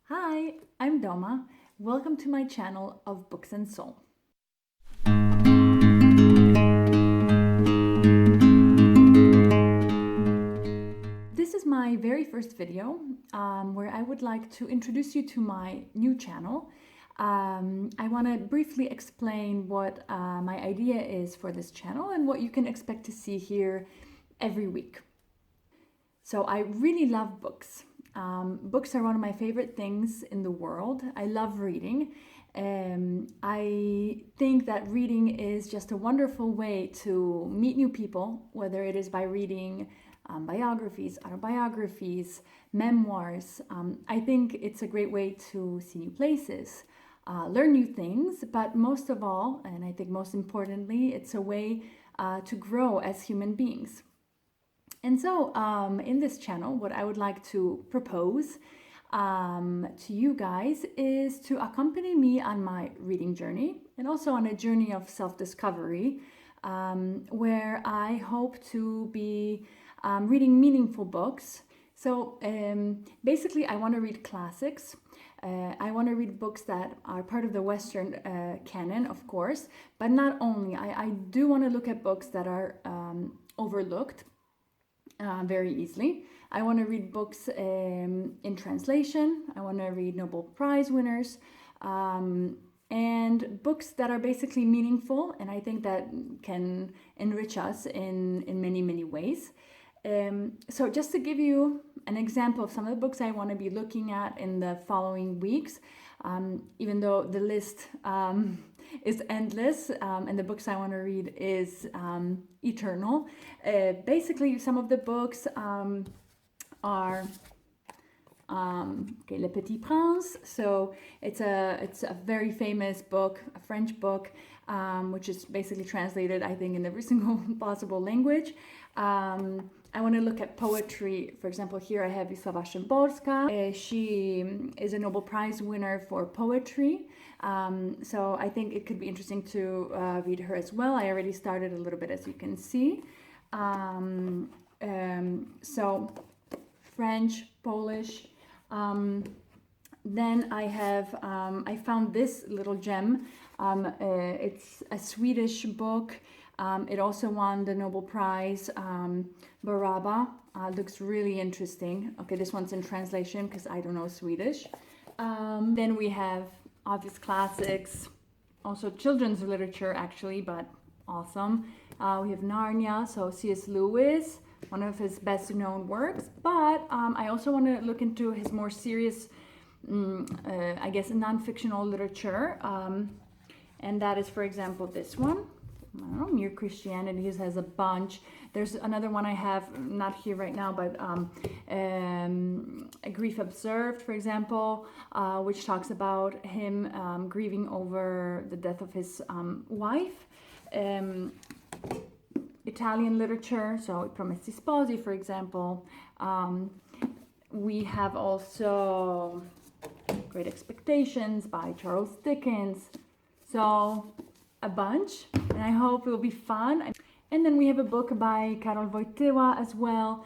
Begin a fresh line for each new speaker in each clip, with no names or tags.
Hi, I'm Doma. Welcome to my channel of Books and Soul. This is my very first video where I would like to introduce you to my new channel. I want to briefly explain what my idea is for this channel and what you can expect to see here every week. So I really love books. Books are one of my favorite things in the world. I love reading. I think that reading is just a wonderful way to meet new people, whether it is by reading biographies, autobiographies, memoirs. I think it's a great way to see new places, learn new things, but most of all, and I think most importantly, it's a way to grow as human beings. And so in this channel, what I would like to propose to you guys is to accompany me on my reading journey and also on a journey of self-discovery where I hope to be reading meaningful books. So basically, I want to read classics. I want to read books that are part of the Western canon, of course, but not only. I do want to look at books that are overlooked very easily. I want to read books in translation. I want to read Nobel Prize winners and books that are basically meaningful, and I think that can enrich us in many, many ways. So just to give you an example of some of the books I want to be looking at in the following weeks, even though the list is endless and the books I want to read is eternal. Basically, some of the books are Le Petit Prince. So it's a very famous book, a French book, which is basically translated, I think, in every single possible language. I want to look at poetry. For example, here I have Wisława Szymborska. She is a Nobel Prize winner for poetry. So I think it could be interesting to read her as well. I already started a little bit, as you can see. So French, Polish. Then I have, I found this little gem. It's a Swedish book. It also won the Nobel Prize. Baraba looks really interesting. Okay, this one's in translation because I don't know Swedish. Then we have obvious classics, also children's literature actually, but awesome. We have Narnia, so C.S. Lewis, one of his best known works, but I also want to look into his more serious, I guess, non-fictional literature. And that is, for example, this one. I don't know, Mere Christianity has a bunch. There's another one I have, not here right now, but A Grief Observed, for example, which talks about him grieving over the death of his wife. Italian literature, so Promessi Sposi, for example. We have also Great Expectations by Charles Dickens. So a bunch, and I hope it will be fun. And then we have a book by Karol Wojtyła as well,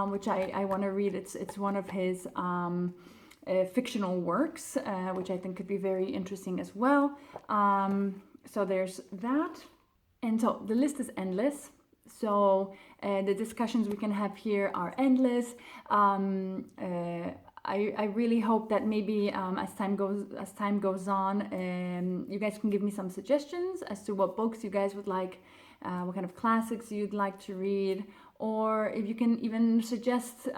which I want to read. It's one of his fictional works, which I think could be very interesting as well. So there's that. And so the list is endless. So the discussions we can have here are endless. I really hope that maybe as time goes on, you guys can give me some suggestions as to what books you guys would like, what kind of classics you'd like to read, or if you can even suggest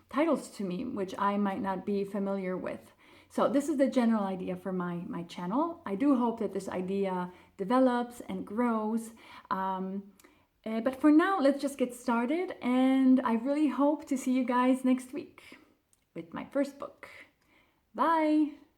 titles to me, which I might not be familiar with. So this is the general idea for my channel. I do hope that this idea develops and grows. But for now, let's just get started, and I really hope to see you guys next week with my first book. Bye!